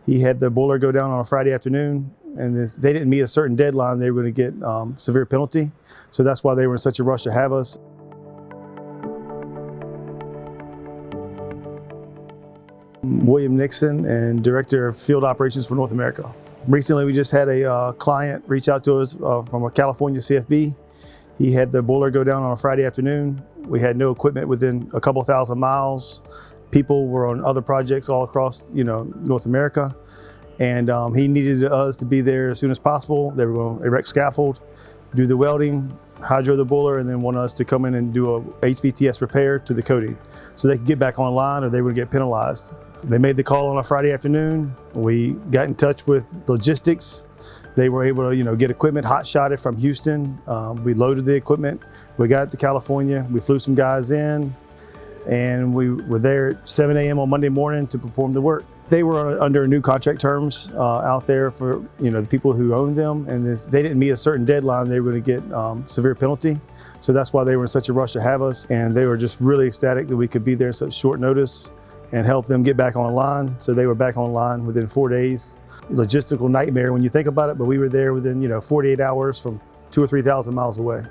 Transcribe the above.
He had the boiler go down on a Friday afternoon, and if they didn't meet a certain deadline, they were going to get severe penalty. So that's why they were in such a rush to have us. William Nixon, and Director of Field Operations for North America. Recently, we just had a client reach out to us from a California CFB. He had the boiler go down on a Friday afternoon. We had no equipment within a couple thousand miles. People were on other projects all across, North America. And he needed us to be there as soon as possible. They were going to erect scaffold, do the welding, hydro the boiler, and then want us to come in and do a HVTS repair to the coating so they could get back online or they would get penalized. They made the call on a Friday afternoon. We got in touch with logistics. They were able to, get equipment hot-shotted from Houston. We loaded the equipment. We got it to California. We flew some guys in, and we were there at 7 a.m. on Monday morning to perform the work. They were under new contract terms out there for the people who owned them, and if they didn't meet a certain deadline, they were going to get severe penalty. So that's why they were in such a rush to have us, and they were just really ecstatic that we could be there at such short notice and help them get back online. So they were back online within 4 days. Logistical nightmare when you think about it, but we were there within 48 hours from 2,000 or 3,000 miles away.